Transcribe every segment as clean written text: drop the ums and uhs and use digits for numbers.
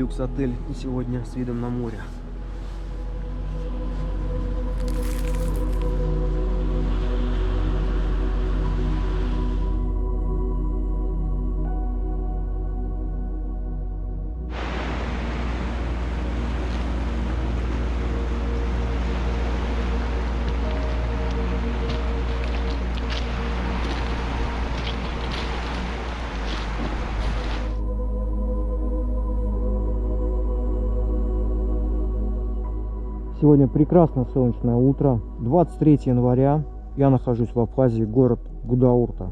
люкс-отель сегодня с видом на море. Сегодня прекрасное солнечное утро, 23 января. Я нахожусь в Абхазии, город Гудаурта.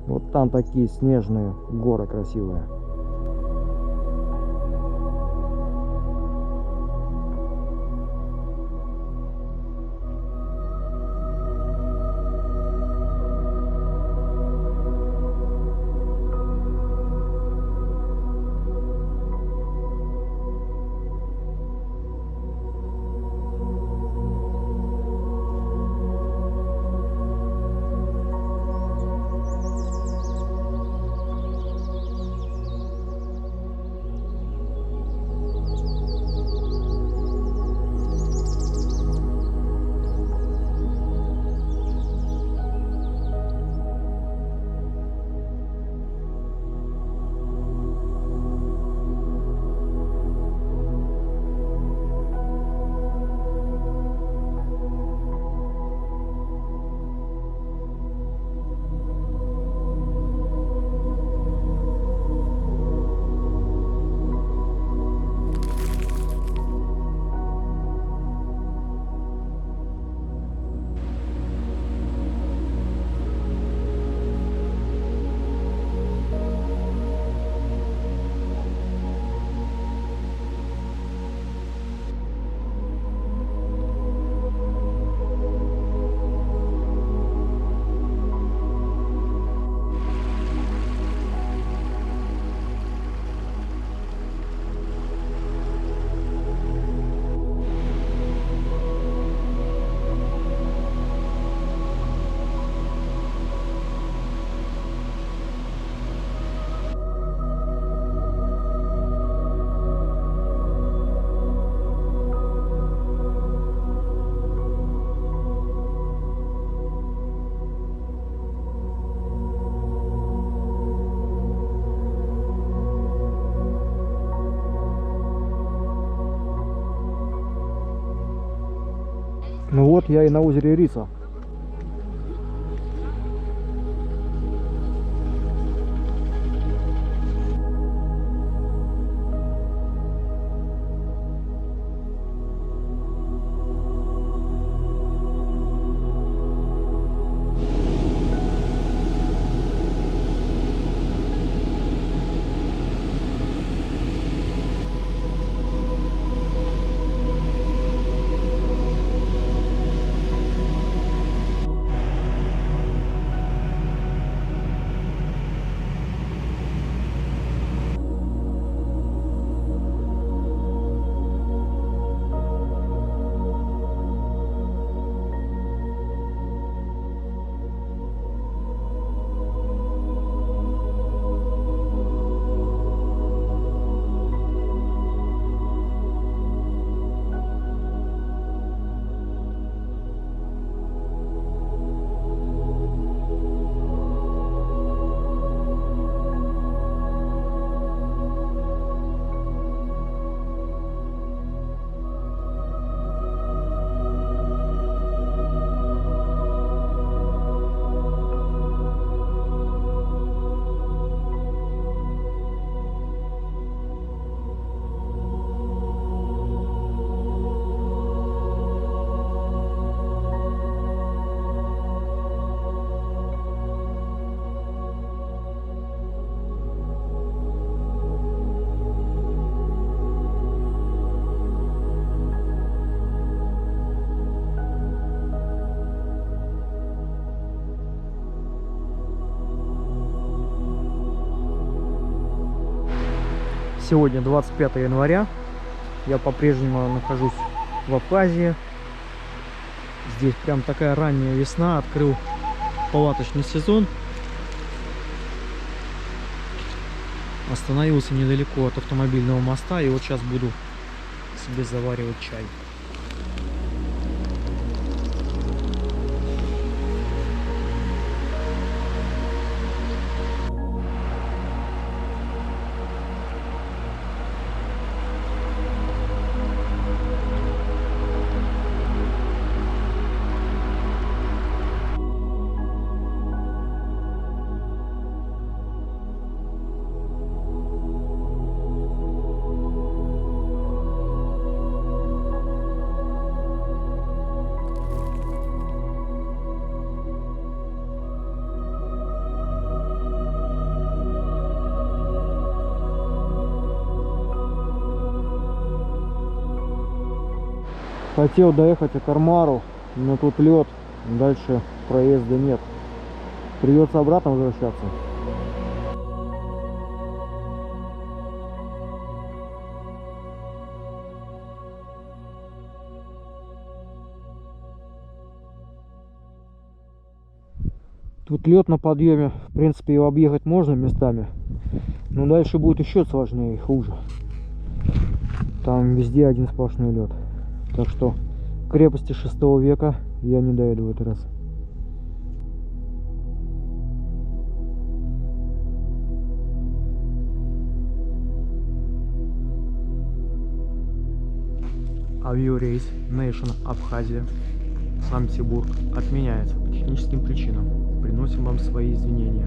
Вот там такие снежные горы красивые. Ну вот, я и на озере Рица. Сегодня 25 января. Я по-прежнему нахожусь в Абхазии. Здесь прям такая ранняя весна. Открыл палаточный сезон. Остановился недалеко от автомобильного моста, и вот сейчас буду себе заваривать чай. Хотел доехать к Армару, но тут лед, дальше проезда нет. Придется обратно возвращаться. Тут лед на подъеме, в принципе, его объехать можно местами, но дальше будет еще сложнее и хуже. Там везде один сплошной лед. Так что крепости 6 века я не доеду в этот раз. Авиарейс Nation Абхазия Санкт-Петербург отменяется по техническим причинам. Приносим вам свои извинения.